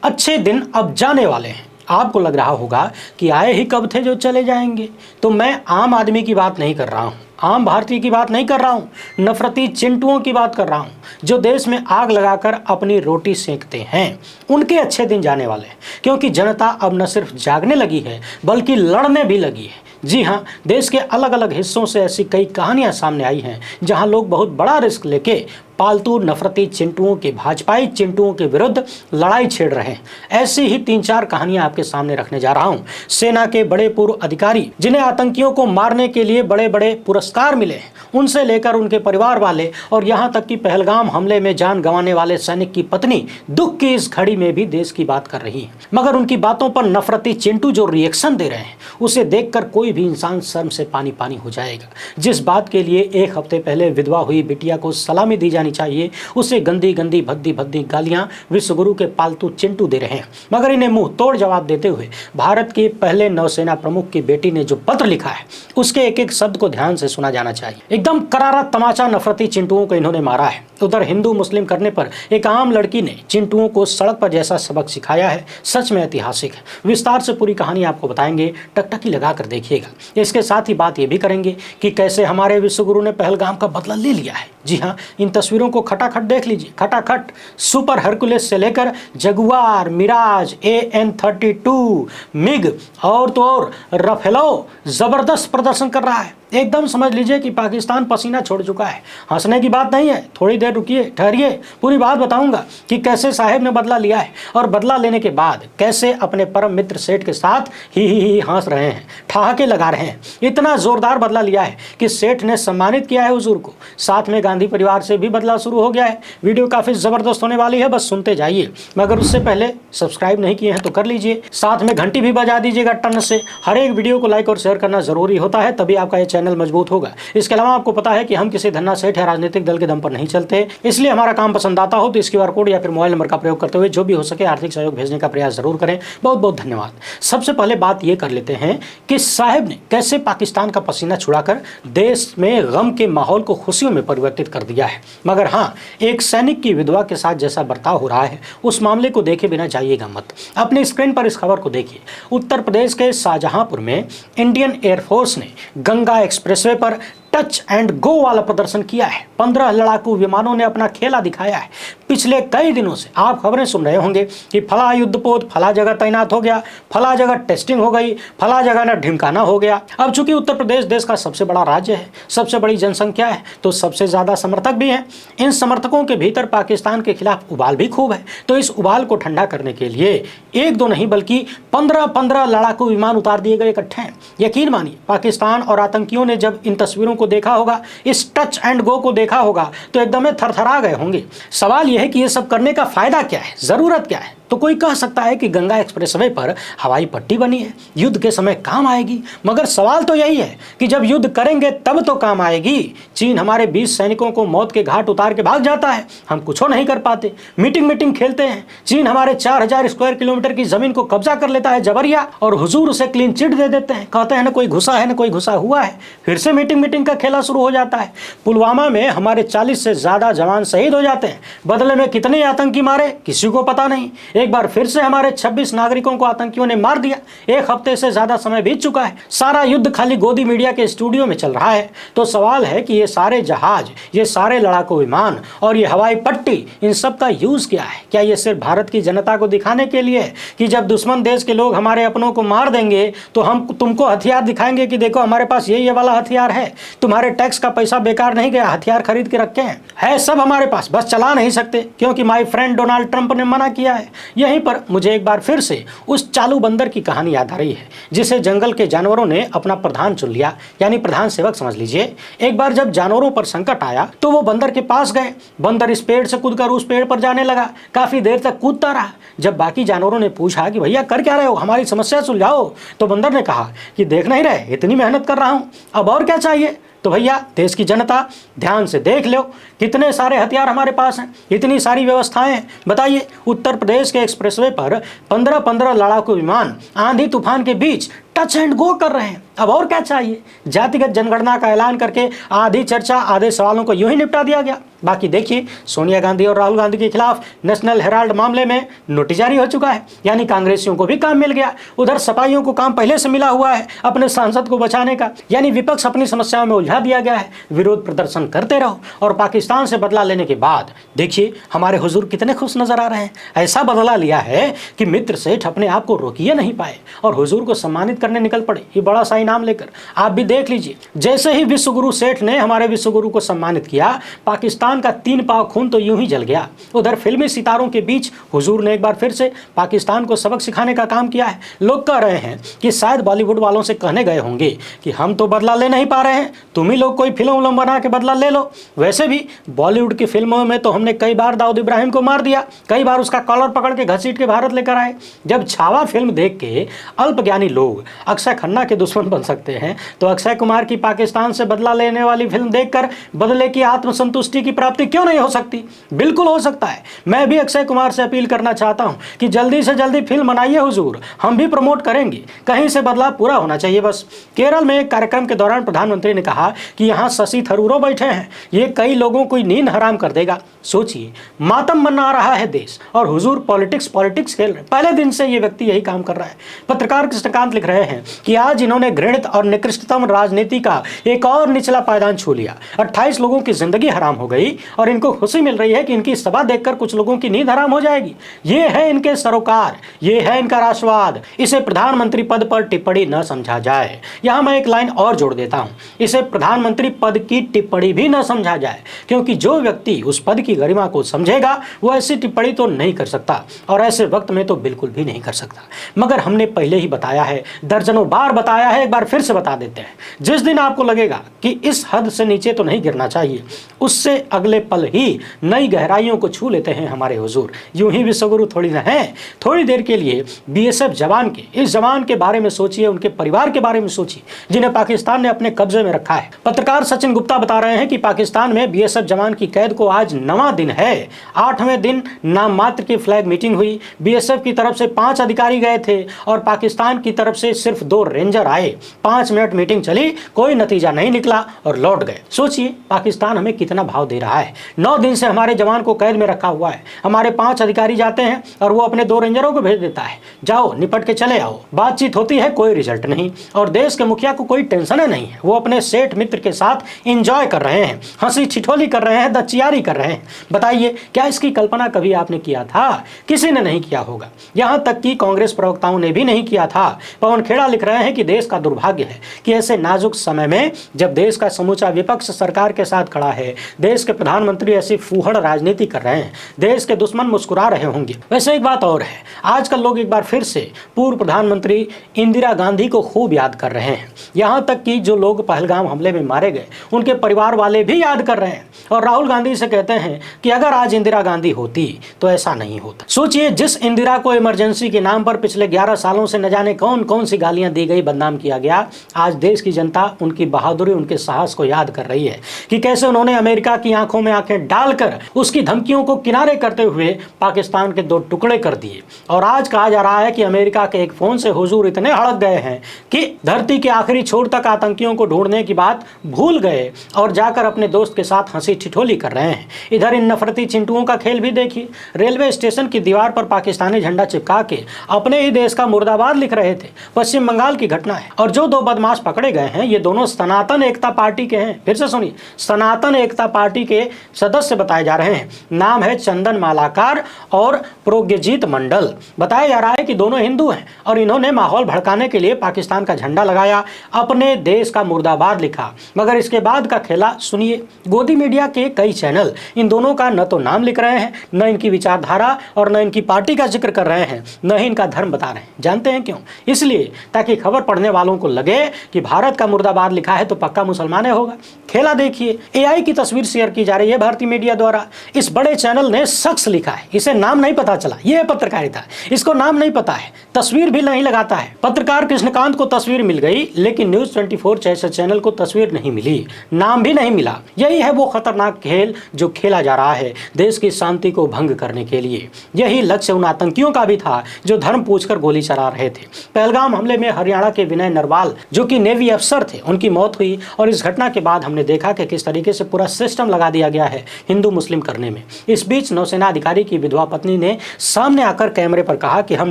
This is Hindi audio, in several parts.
अच्छे दिन अब जाने वाले हैं। आपको लग रहा होगा कि आए ही कब थे जो चले जाएंगे। तो मैं आम आदमी की बात नहीं कर रहा हूँ, आम भारतीय की बात नहीं कर रहा हूँ, नफरती चिंटुओं की बात कर रहा हूँ, जो देश में आग लगाकर अपनी रोटी सेंकते हैं। उनके अच्छे दिन जाने वाले हैं, क्योंकि जनता अब न सिर्फ जागने लगी है बल्कि लड़ने भी लगी है। जी हाँ, देश के अलग अलग हिस्सों से ऐसी कई कहानियां सामने आई हैं जहां लोग बहुत बड़ा रिस्क लेके पालतू नफरती चिंटुओं के, भाजपाई चिंटुओं के विरुद्ध लड़ाई छेड़ रहे हैं। ऐसी ही 3-4 कहानियां आपके सामने रखने जा रहा हूं। सेना के बड़े पूर्व अधिकारी जिन्हें आतंकियों को मारने के लिए बड़े बड़े पुरस्कार मिले हैं, उनसे लेकर उनके परिवार वाले और यहां तक कि पहलगाम हमले में जान गंवाने वाले सैनिक की पत्नी दुख की इस घड़ी में भी देश की बात कर रही है। मगर उनकी बातों पर नफरती चिंटू जो रिएक्शन दे रहे हैं, उसे देखकर कोई भी इंसान शर्म से पानी पानी हो जाएगा। जिस बात के लिए 1 हफ्ते पहले विधवा हुई बिटिया को सलामी दी जानी चाहिए, उसे गंदी गंदी भद्दी भद्दी गालियां विश्वगुरु के पालतू चिंटू दे रहे हैं। मगर इन्हें मुंह तोड़ जवाब देते हुए भारत के पहले नौसेना प्रमुख की बेटी ने जो पत्र लिखा है, उसके एक एक शब्द को ध्यान से सुना जाना चाहिए। एकदम करारा तमाचा नफरती चिंटुओं को इन्होंने मारा है। उधर हिंदू मुस्लिम करने पर एक आम लड़की ने चिंटुओं को सड़क पर जैसा सबक सिखाया है, सच में ऐतिहासिक है। विस्तार से पूरी कहानी आपको बताएंगे, टकटकी लगाकर देखिएगा। इसके साथ ही बात ये भी करेंगे कि कैसे हमारे विश्वगुरु ने पहलगाम का बदला ले लिया है। जी हाँ, इन तस्वीरों को खटाखट देख लीजिए, खटाखट। सुपर हरकुलेस से लेकर जगुआर, मिराज, AN-32, मिग और तो और रफेलो जबरदस्त प्रदर्शन कर रहा है। एकदम समझ लीजिए कि पाकिस्तान पसीना छोड़ चुका है। हंसने की बात नहीं है, थोड़ी देर रुकिए, ठहरिए, पूरी बात बताऊंगा कि कैसे साहेब ने बदला लिया है और बदला लेने के बाद कैसे अपने परम मित्र सेठ के साथ ही हंस रहे हैं, ठहाके लगा रहे हैं। इतना जोरदार बदला लिया है कि सेठ ने सम्मानित किया है हुजूर को। साथ में गांधी परिवार से भी बदला शुरू हो गया है। वीडियो काफी जबरदस्त होने वाली है, बस सुनते जाइए। मगर उससे पहले सब्सक्राइब नहीं किए हैं तो कर लीजिए, साथ में घंटी भी बजा दीजिएगा टन से। हर एक वीडियो को लाइक और शेयर करना जरूरी होता है, तभी आपका चैनल मजबूत होगा। इसके अलावा आपको पता है कि हम किसी धन्ना सेठ या राजनीतिक दल के दम पर नहीं चलते, इसलिए हमारा काम पसंद आता हो तो इस QR कोड या फिर मोबाइल नंबर का प्रयोग करते हुए जो भी हो सके आर्थिक सहयोग भेजने का प्रयास जरूर करें। बहुत बहुत धन्यवाद। सबसे पहले बात यह कर लेते हैं कि साहब ने कैसे पाकिस्तान का पसीना छुड़ाकर देश में गम के माहौल को खुशियों में परिवर्तित कर दिया है। मगर हाँ, एक सैनिक की विधवा के साथ जैसा बर्ताव हो रहा है, उस मामले को देखे बिना जाइएगा मत। अपने स्क्रीन पर इस खबर को देखिए। उत्तर प्रदेश के शाहजहांपुर में इंडियन एयरफोर्स ने गंगा एक्सप्रेसवे पर टच एंड गो वाला प्रदर्शन किया है। 15 लड़ाकू विमानों ने अपना खेला दिखाया है। पिछले कई दिनों से आप खबरें सुन रहे होंगे कि फला युद्धपोत फला जगह तैनात हो गया, फला जगह टेस्टिंग हो गई, फला जगह न ढिमकाना हो गया। अब चूंकि उत्तर प्रदेश देश का सबसे बड़ा राज्य है, सबसे बड़ी जनसंख्या है, तो सबसे ज्यादा समर्थक भी हैं। इन समर्थकों के भीतर पाकिस्तान के खिलाफ उबाल भी खूब है। तो इस उबाल को ठंडा करने के लिए 1-2 नहीं बल्कि 15 लड़ाकू विमान उतार दिए गए इकट्ठे हैं। यकीन मानिए, पाकिस्तान और आतंकियों ने जब इन तस्वीरों को देखा होगा, इस टच एंड गो को देखा होगा, तो एकदम थरथरा गए होंगे। सवाल यह है कि ये सब करने का फायदा क्या है, जरूरत क्या है। तो कोई कह सकता है कि गंगा एक्सप्रेसवे पर हवाई पट्टी बनी है, युद्ध के समय काम आएगी। मगर सवाल तो यही है कि जब युद्ध करेंगे तब तो काम आएगी। चीन हमारे 20 सैनिकों को मौत के घाट उतार के भाग जाता है, हम कुछ नहीं कर पाते, मीटिंग खेलते हैं। चीन हमारे 4000 स्क्वायर किलोमीटर की जमीन को कब्जा कर लेता है जबरिया, और हुजूर उसे क्लीन चिट दे देते हैं। कहते हैं ना कोई घुसा है, ना कोई घुसा हुआ है। फिर से मीटिंग का खेला शुरू हो जाता है। पुलवामा में हमारे 40 से ज्यादा जवान शहीद हो जाते हैं। बदले में कितने आतंकी मारे किसी को पता नहीं। एक बार फिर से हमारे 26 नागरिकों को आतंकियों ने मार दिया। 1 हफ्ते से ज्यादा समय बीत चुका है। सारा युद्ध खाली गोदी मीडिया के स्टूडियो में चल रहा है। तो सवाल है कि ये सारे जहाज, ये सारे लड़ाकू विमान और ये हवाई पट्टी, इन सब का यूज क्या है? क्या ये सिर्फ भारत की जनता को दिखाने के लिए है कि जब दुश्मन देश के लोग हमारे अपनों को मार देंगे तो हम तुमको हथियार दिखाएंगे कि देखो हमारे पास ये वाला हथियार है, तुम्हारे टैक्स का पैसा बेकार नहीं गया, हथियार खरीद के रखे हैं, है सब हमारे पास, बस चला नहीं सकते क्योंकि माय फ्रेंड डोनाल्ड ट्रंप ने मना किया है। यहीं पर मुझे एक बार फिर से उस चालू बंदर की कहानी याद आ रही है जिसे जंगल के जानवरों ने अपना प्रधान चुन लिया, यानी प्रधान सेवक समझ लीजिए। एक बार जब जानवरों पर संकट आया तो वो बंदर के पास गए। बंदर इस पेड़ से कूदकर उस पेड़ पर जाने लगा, काफी देर तक कूदता रहा। जब बाकी जानवरों ने पूछा कि भैया कर क्या रहे हो, हमारी समस्या सुलझाओ, तो बंदर ने कहा कि देख नहीं रहे इतनी मेहनत कर रहा हूं, अब और क्या चाहिए। तो भैया देश की जनता ध्यान से देख लो, कितने सारे हथियार हमारे पास हैं, इतनी सारी व्यवस्थाएं हैं। बताइए, उत्तर प्रदेश के एक्सप्रेसवे पर 15 लड़ाकू विमान आंधी तूफान के बीच टच एंड गो कर रहे हैं। अब और क्या चाहिए? जातिगत जनगणना का ऐलान करके आधी चर्चा, आधे सवालों को यूं ही निपटा दिया गया। बाकी देखिए, सोनिया गांधी और राहुल गांधी के खिलाफ नेशनल हेराल्ड मामले में नोटिस जारी हो चुका है, यानी कांग्रेसियों को भी काम मिल गया। उधर सपाइयों को काम पहले से मिला हुआ है अपने सांसद को बचाने का, यानी विपक्ष अपनी समस्याओं में उलझा दिया गया है। विरोध प्रदर्शन करते रहो और पाकिस्तान से बदला लेने के बाद देखिए हमारे हुजूर कितने खुश नजर आ रहे हैं। ऐसा बदला लिया है कि मित्र सेठ अपने आप को रोकिए नहीं पाए और हुजूर को सम्मानित करने निकल पड़े, ये बड़ा सा इनाम लेकर। आप भी देख लीजिए, जैसे ही विश्वगुरु सेठ ने हमारे विश्वगुरु को सम्मानित किया, पाकिस्तान का 3 पाव खून तो यूं ही जल गया। उधर फिल्मी सितारों के बीच हुजूर ने एक बार फिर से पाकिस्तान को सबक सिखाने का काम किया है। लोग कह रहे हैं कि शायद बॉलीवुड वालों से कहने गए होंगे कि हम तो बदला ले नहीं पा रहे हैं, तुम ही लोग कोई फिल्म बना के बदला ले लो। वैसे भी बॉलीवुड की फिल्मों में तो हमने कई बार दाऊद इब्राहिम को मार दिया, कई बार उसका कॉलर पकड़ के घसीट के भारत लेकर आए। जब छावा फिल्म देख के अल्पज्ञानी लोग अक्षय खन्ना के दुश्मन बन सकते हैं, तो अक्षय कुमार की पाकिस्तान से बदला लेने वाली फिल्म देखकर बदले की आत्मसंतुष्टि की प्राप्ति क्यों नहीं हो सकती? बिल्कुल हो सकता है। मैं भी अक्षय कुमार से अपील करना चाहता हूं कि जल्दी से जल्दी फिल्म बनाइए हुजूर, हम भी प्रमोट करेंगे। कहीं से बदलाव पूरा होना चाहिए बस। केरल में एक कार्यक्रम के दौरान प्रधानमंत्री ने कहा कि यहाँ शशि थरूर बैठे हैं, ये कई लोगों को नींद हराम कर देगा। सोचिए, मातम मना रहा है देश और हुजूर पॉलिटिक्स खेल रहे। पहले दिन से ये व्यक्ति यही काम कर रहा है। पत्रकार कृष्णकांत लिख रहे हैं कि आज इन्होंने घृणित और निकृष्टतम राजनीति का एक और निचला पायदान छू लिया। 28 लोगों की जिंदगी हराम हो गई और इनको खुशी मिल रही है कि इनकी सभा देखकर कुछ लोगों की नींद हराम हो जाएगी। ये है इनके सरोकार, ये है इनका राष्ट्रवाद। इसे प्रधानमंत्री पद पर टिप्पणी न समझा जाए। यहां मैं एक लाइन और जोड़ देता हूं, इसे प्रधानमंत्री पद की टिप्पणी भी न समझा जाए, क्योंकि जो व्यक्ति उस पद की गरिमा को समझेगा वो ऐसी टिप्पणी तो नहीं कर सकता और ऐसे वक्त में तो बिल्कुल भी नहीं कर सकता। मगर हमने पहले ही बताया है, दर्जनों बार बताया है, एक बार फिर से बता देते हैं। जिस दिन आपको लगेगा कि इस हद से नीचे तो नहीं गिरना चाहिए, उससे अगले पल ही नई गहराइयों को छू लेते हैं हमारे हुजूर। यूं ही विश्वगुरु थोड़ी ना है। थोड़ी देर के लिए बीएसएफ जवान के, इस जवान के बारे में सोचिए, उनके परिवार के बारे में सोचिए जिन्हें पाकिस्तान ने अपने कब्जे में रखा है। पत्रकार सचिन गुप्ता बता रहे हैं कि पाकिस्तान में बीएसएफ जवान की कैद को आज 9वां दिन है। 8वें दिन नाम मात्र की फ्लैग मीटिंग हुई। बीएसएफ की तरफ से 5 अधिकारी गए थे और पाकिस्तान की तरफ से सिर्फ 2 रेंजर आए। 5 मिनट मीटिंग चली, कोई नतीजा नहीं निकला और लौट गए। सोचिए पाकिस्तान हमें कितना भाव दे रहा है। 9 दिन से हमारे जवान को कैद में रखा हुआ है। हमारे 5 अधिकारी जाते हैं और वो अपने 2 रेंजरों को भेज देता है, जाओ निपट के चले आओ। बातचीत होती है, कोई रिजल्ट नहीं और देश के मुखिया को कोई टेंशन नहीं है। वो अपने सेठ मित्र के साथ एंजॉय कर रहे हैं, हंसी ठिठोली कर रहे हैं, दचियारी कर रहे हैं। बताइए, क्या इसकी कल्पना कभी आपने किया था? किसी ने नहीं किया होगा, यहां तक कि कांग्रेस प्रवक्ताओं ने भी नहीं किया था। पवन खेड़ा लिख रहे हैं कि देश का दुर्भाग्य है कि ऐसे नाजुक समय में जब देश का समूचा विपक्ष सरकार के साथ खड़ा है, देश के प्रधानमंत्री ऐसी फूहड़ राजनीति कर रहे हैं। देश के दुश्मन मुस्कुरा रहे होंगे। वैसे एक बात और है, आजकल लोग एक बार फिर से पूर्व प्रधानमंत्री इंदिरा गांधी को खूब याद कर रहे हैं। यहां तक कि जो लोग पहलगाम हमले में मारे गए उनके परिवार वाले भी याद कर रहे हैं और राहुल गांधी से कहते हैं कि अगर आज इंदिरा गांधी होती तो ऐसा नहीं होता। सोचिए, जिस इंदिरा को इमरजेंसी के नाम पर पिछले 11 सालों से न जाने कौन कौन सी गालियां दी गई, बदनाम किया गया, आज देश की जनता उनकी बहादुरी, उनके साहस को याद कर रही है कि कैसे उन्होंने अमेरिका की आंखों में आंखें डालकर उसकी धमकियों को किनारे करते हुए पाकिस्तान के 2 टुकड़े कर दिए। और आज कहा जा रहा है कि अमेरिका के एक फोन से हुजूर इतने हड़क गए हैं कि धरती के आखिरी छोर तक आतंकियों को ढूंढने की बात भूल गए और जाकर अपने दोस्त के साथ हंसी ठिठोली कर रहे हैं। इधर इन नफरती चिंटुओं का खेल भी देखिए। रेलवे स्टेशन की दीवार पर पाकिस्तानी झंडा चिपका के अपने ही देश का मुर्दाबाद लिख रहे थे। पश्चिम बंगाल की घटना है और जो 2 बदमाश पकड़े गए हैं ये दोनों सनातन एकता पार्टी के हैं। फिर से सुनिए, सनातन एकता पार्टी के सदस्य बताए जा रहे हैं। नाम है चंदन मालाकार और प्रोग्यजीत मंडल। बताया जा रहा है कि दोनों हिंदू हैं और इन्होंने माहौल भड़काने के लिए पाकिस्तान का झंडा लगाया, अपने देश का मुर्दाबाद लिखा। मगर इसके बाद का खेला सुनिए। गोदी मीडिया के कई चैनल इन दोनों का न तो नाम लिख रहे हैं, न इनकी विचारधारा और न इनकी पार्टी का जिक्र कर रहे हैं, न ही इनका धर्म बता रहे हैं। जानते हैं क्यों? इसलिए ताकि खबर पढ़ने वालों को लगे कि भारत का मुर्दाबाद लिखा है तो पक्का मुसलमान होगा। खेला देखिए, एआई की तस्वीर शेयर की जा रही है भारतीय मीडिया द्वारा। इस बड़े चैनल ने शख्स लिखा है, इसे नाम नहीं पता चला। यह पत्रकारिता, इसको नाम नहीं पता है, तस्वीर भी नहीं लगाता है। पत्रकार कृष्णकांत को तस्वीर मिल गई लेकिन न्यूज 24 जैसे चैनल को तस्वीर नहीं मिली, नाम भी नहीं मिला। यही है वो खतरनाक खेल जो खेला जा रहा है देश की शांति को भंग करने के लिए। यही लक्ष्य उन आतंकियों का भी था जो धर्म पूछकर गोली चला रहे थे। पहलगाम हमले हमले में हरियाणा के विनय नरवाल जो कि नेवी अफसर थे, उनकी मौत हुई। और इस घटना के बाद हमने देखा कि किस तरीके से पूरा सिस्टम लगा दिया गया है हिंदू मुस्लिम करने में। इस बीच नौसेना अधिकारी की विधवा पत्नी ने सामने आकर कैमरे पर कहा कि हम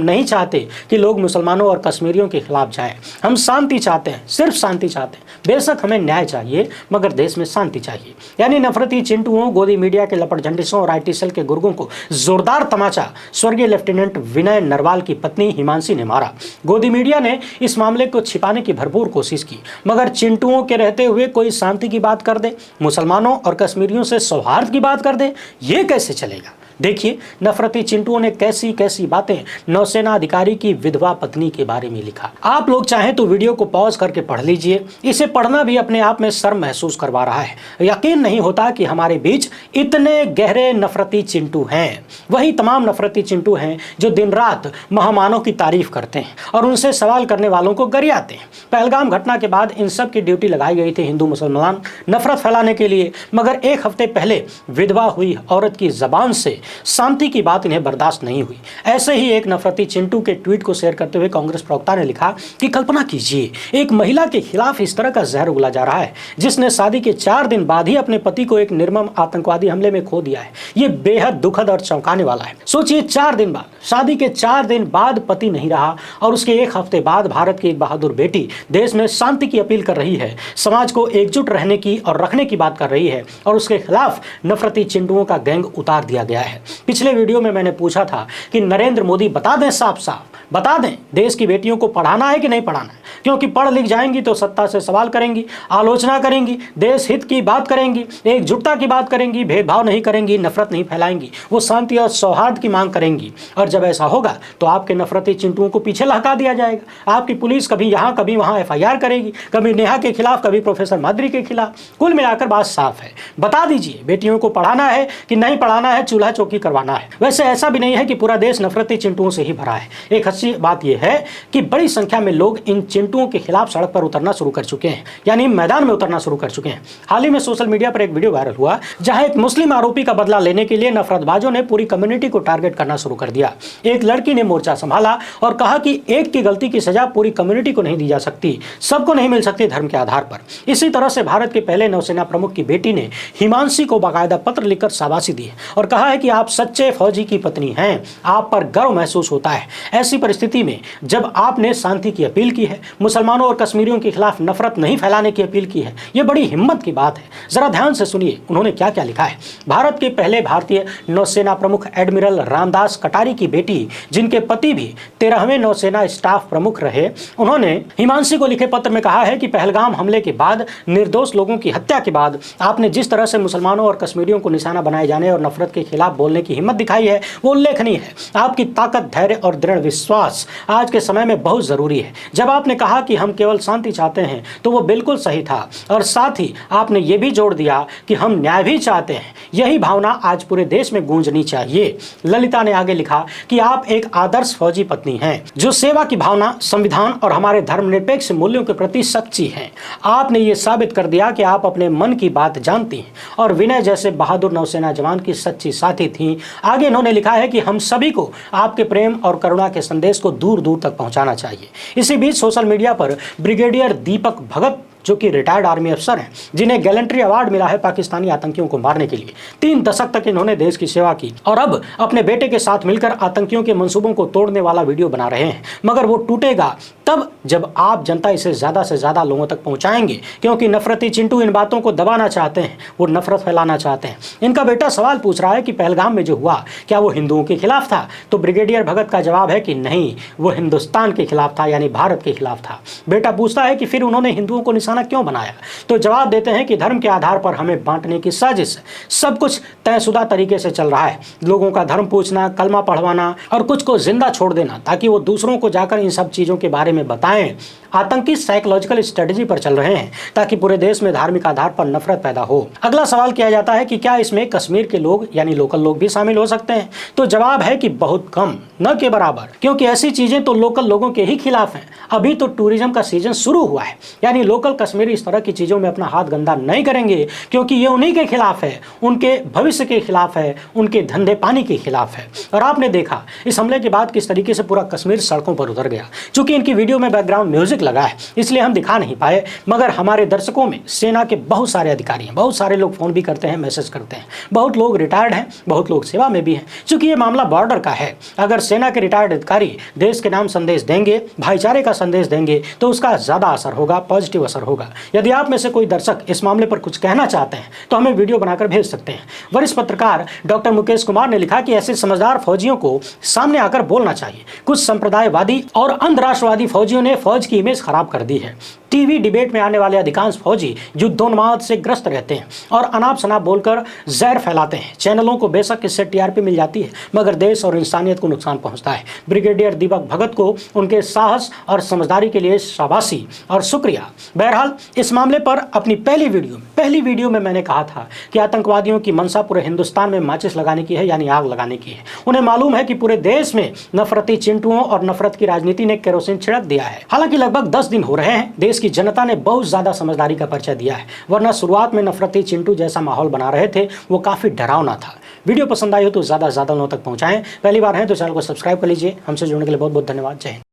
नहीं चाहते कि लोग मुसलमानों और कश्मीरियों के खिलाफ जाएं, हम शांति चाहते हैं, सिर्फ शांति चाहते हैं। बेशक हमें न्याय चाहिए मगर देश में शांति चाहिए। यानी नफरती चिंटुओं, गोदी मीडिया के लपटझंडिसों और IT सेल के गुर्गों को जोरदार तमाचा स्वर्गीय लेफ्टिनेंट विनय नरवाल की पत्नी हिमांशी ने मारा। गोदी मीडिया ने इस मामले को छिपाने की भरपूर कोशिश की, मगर चिंटुओं के रहते हुए कोई शांति की बात कर दे, मुसलमानों और कश्मीरियों से सौहार्द की बात कर दे, ये कैसे चलेगा। देखिए नफरती चिंटुओं ने कैसी कैसी बातें नौसेना अधिकारी की विधवा पत्नी के बारे में लिखा। आप लोग चाहें तो वीडियो को पॉज करके पढ़ लीजिए। इसे पढ़ना भी अपने आप में शर्म महसूस करवा रहा है। यकीन नहीं होता कि हमारे बीच इतने गहरे नफरती चिंटू हैं। वही तमाम नफरती चिंटू हैं जो दिन रात महामानव की तारीफ करते हैं और उनसे सवाल करने वालों को गरियाते हैं। पहलगाम घटना के बाद इन सब की ड्यूटी लगाई गई थी हिंदू मुसलमान नफरत फैलाने के लिए, मगर एक हफ्ते पहले विधवा हुई औरत की जबान से शांति की बात इन्हें बर्दाश्त नहीं हुई। ऐसे ही एक नफरती चिंटू के ट्वीट को शेयर करते हुए कांग्रेस प्रवक्ता ने लिखा कि कल्पना कीजिए एक महिला के खिलाफ इस तरह का जहर उगला जा रहा है जिसने शादी के 4 दिन बाद ही अपने पति को एक निर्मम आतंकवादी हमले में खो दिया है। ये बेहद दुखद और चौंकाने वाला है। सोचिए 4 दिन बाद, शादी के 4 दिन बाद पति नहीं रहा और उसके 1 हफ्ते बाद भारत की एक बहादुर बेटी देश में शांति की अपील कर रही है, समाज को एकजुट रहने की और रखने की बात कर रही है और उसके खिलाफ नफरती चिंटुओं का गैंग उतार दिया गया है। पिछले वीडियो में मैंने पूछा था कि नरेंद्र मोदी बता दें, साफ साफ बता दें देश की बेटियों को पढ़ाना है कि नहीं पढ़ाना है, क्योंकि पढ़ लिख जाएंगी तो सत्ता से सवाल करेंगी, आलोचना करेंगी, देश हित की बात करेंगी, एकजुटता की बात करेंगी, भेदभाव नहीं करेंगी, नफरत नहीं फैलाएंगी, वो शांति और सौहार्द की मांग करेंगी। और जब ऐसा होगा तो आपके नफरती चिंटुओं को पीछे लहका दिया जाएगा। आपकी पुलिस कभी यहाँ कभी वहाँ FIR करेगी, कभी नेहा के खिलाफ, कभी प्रोफेसर माधुरी के खिलाफ। कुल मिलाकर बात साफ है। बता दीजिए बेटियों को पढ़ाना है कि नहीं पढ़ाना है, चूल्हा चौकी करवाना है। वैसे ऐसा भी नहीं है कि पूरा देश नफरती चिंटुओं से ही भरा है। एक अच्छी बात यह है कि बड़ी संख्या में लोग इन चिंटुओं के खिलाफ सड़क पर उतरना शुरू कर चुके हैं, यानी मैदान में उतरना शुरू कर चुके हैं। हाल ही में सोशल मीडिया पर एक वीडियो वायरल हुआ जहां एक मुस्लिम आरोपी का बदला लेने के लिए नफरतबाजों ने पूरी कम्युनिटी को टारगेट करना शुरू कर दिया। एक लड़की ने मोर्चा संभाला और कहा कि एक की गलती की सजा पूरी कम्युनिटी को नहीं दी जा सकती, सबको नहीं मिल सकती धर्म के आधार पर। इसी तरह से भारत के पहले नौसेना प्रमुख की बेटी ने हिमांशी को बाकायदा पत्र लिखकर शाबाशी दी और कहा है कि आप सच्चे फौजी की पत्नी हैं, आप पर गर्व महसूस होता है। ऐसी परिस्थिति में जब आपने शांति की अपील की है, मुसलमानों और कश्मीरियों के खिलाफ नफरत नहीं फैलाने की अपील की है, यह बड़ी हिम्मत की बात है। जरा ध्यान से सुनिए उन्होंने क्या क्या लिखा है। भारत के पहले भारतीय नौसेना प्रमुख एडमिरल रामदास कटारी की बेटी, जिनके पति भी 13वें नौसेना स्टाफ प्रमुख रहे, उन्होंने हिमांशी को लिखे पत्र में कहा है कि पहलगाम हमले के बाद, निर्दोष लोगों की हत्या के बाद आपने जिस तरह से मुसलमानों और कश्मीरियों को निशाना बनाए जाने और नफरत के खिलाफ बोलने की हिम्मत दिखाई है वो उल्लेखनीय है। आपकी ताकत, धैर्य और दृढ़ विश्वास आज के समय में बहुत जरूरी है। जब आपने कहा कि हम केवल शांति चाहते हैं तो वो बिल्कुल सही था, और साथ ही आपने ये भी जोड़ दिया कि हम न्याय भी चाहते हैं। यही भावना आज पूरे देश में गूंजनी चाहिए। ललिता ने आगे लिखा कि आप एक आदर्श फौजी पत्नी हैं जो सेवा की भावना, संविधान और हमारे धर्मनिरपेक्ष मूल्यों के प्रति सच्ची हैं। आपने ये साबित कर दिया कि आप अपने मन की बात जानती हैं और विनय जैसे बहादुर नौसेना जवान की सच्ची साथी थी। आगे इन्होंने लिखा है कि हम सभी को आपके प्रेम और करुणा के संदेश को दूर दूर तक पहुंचाना चाहिए। इसी बीच सोशल मीडिया पर ब्रिगेडियर दीपक भगत, जो कि रिटायर्ड आर्मी अफसर हैं, जिन्हें गैलेंट्री अवार्ड मिला है पाकिस्तानी आतंकियों को मारने के लिए, 3 दशक तक इन्होंने देश की सेवा की और अब अपने बेटे के साथ मिलकर आतंकियों के मंसूबों को तोड़ने वाला वीडियो बना रहे हैं। मगर वो टूटेगा तब जब आप जनता इसे ज़्यादा से ज़्यादा लोगों तक पहुंचाएंगे, क्योंकि नफरती चिंटू इन बातों को दबाना चाहते हैं, वो नफरत फैलाना चाहते हैं। इनका बेटा सवाल पूछ रहा है कि पहलगाम में जो हुआ क्या वो हिंदुओं के खिलाफ था, तो ब्रिगेडियर भगत का जवाब है कि नहीं, वो हिंदुस्तान के खिलाफ था, यानी भारत के खिलाफ था। बेटा पूछता है कि फिर उन्होंने हिंदुओं को निशाना क्यों बनाया, तो जवाब देते हैं कि धर्म के आधार पर हमें बांटने की साजिश। सब कुछ तयशुदा तरीके से चल रहा है। लोगों का धर्म पूछना, कलमा पढ़वाना और कुछ को जिंदा छोड़ देना ताकि वो दूसरों को जाकर इन सब चीज़ों के बारे में बताएं। आतंकी साइकोलॉजिकल स्ट्रेटजी पर चल रहे हैं ताकि पूरे देश में धार्मिक आधार पर नफरत पैदा हो। अगला सवाल किया जाता है कि क्या इसमें कश्मीर के लोग यानी लोकल लोग भी शामिल हो सकते हैं, तो जवाब है कि बहुत कम, न के बराबर, क्योंकि ऐसी चीजें तो लोकल लोगों के ही खिलाफ हैं। अभी तो टूरिज्म का सीजन शुरू हुआ है, यानी लोकल कश्मीरी इस तरह की चीजों में अपना हाथ गंदा नहीं करेंगे, क्योंकि ये उन्हीं के खिलाफ है, उनके भविष्य के खिलाफ है, उनके धंधे पानी के खिलाफ है। और आपने देखा इस हमले के बाद किस तरीके से पूरा कश्मीर सड़कों पर उतर गया। चूंकि इनकी वीडियो में बैकग्राउंड म्यूजिक लगा है इसलिए हम दिखा नहीं पाए, मगर हमारे दर्शकों में सेना के बहुत सारे अधिकारी हैं, बहुत सारे लोग फ़ोन भी करते हैं, मैसेज करते हैं, बहुत लोग रिटायर्ड हैं, बहुत लोग सेवा में भी हैं। चूंकि ये मामला बॉर्डर का है, अगर सेना के रिटायर्ड अधिकारी देश के नाम संदेश देंगे, भाईचारे का संदेश देंगे तो उसका ज़्यादा असर होगा, पॉजिटिव असर होगा। यदि आप में से कोई दर्शक इस मामले पर कुछ कहना चाहते हैं तो हमें वीडियो बनाकर भेज सकते हैं। वरिष्ठ पत्रकार डॉक्टर मुकेश कुमार ने लिखा कि ऐसे समझदार फौजियों को सामने आकर बोलना चाहिए। कुछ संप्रदायवादी और अंधराष्ट्रवादी फौजियों ने फौज की इमेज खराब कर दी है। टीवी डिबेट में आने वाले अधिकांश फौजी युद्धोन्माद से ग्रस्त रहते हैं और अनाप शनाप बोलकर जहर फैलाते हैं। चैनलों को बेशक इससे टीआरपी मिल जाती है, मगर देश और इंसानियत को नुकसान पहुंचता है। ब्रिगेडियर दीपक भगत को उनके साहस और समझदारी के लिए शाबाशी और शुक्रिया। बहरहाल इस मामले पर अपनी पहली वीडियो में मैंने कहा था कि आतंकवादियों की मंशा पूरे हिंदुस्तान में माचिस लगाने की है, यानी आग लगाने की है। उन्हें मालूम है कि पूरे देश में नफरती चिंटुओं और नफरत की राजनीति ने केरोसिन छिड़क दिया है। हालांकि लगभग 10 दिन हो रहे हैं, देश की जनता ने बहुत ज्यादा समझदारी का परिचय दिया है, वरना शुरुआत में नफरती चिंटू जैसा माहौल बना रहे थे वो काफी डरावना था। वीडियो पसंद आई हो तो ज्यादा लोगों तक पहुंचाएं। पहली बार है तो चैनल को सब्सक्राइब कर लीजिए। हमसे जुड़ने के लिए बहुत बहुत धन्यवाद। जय हिंद।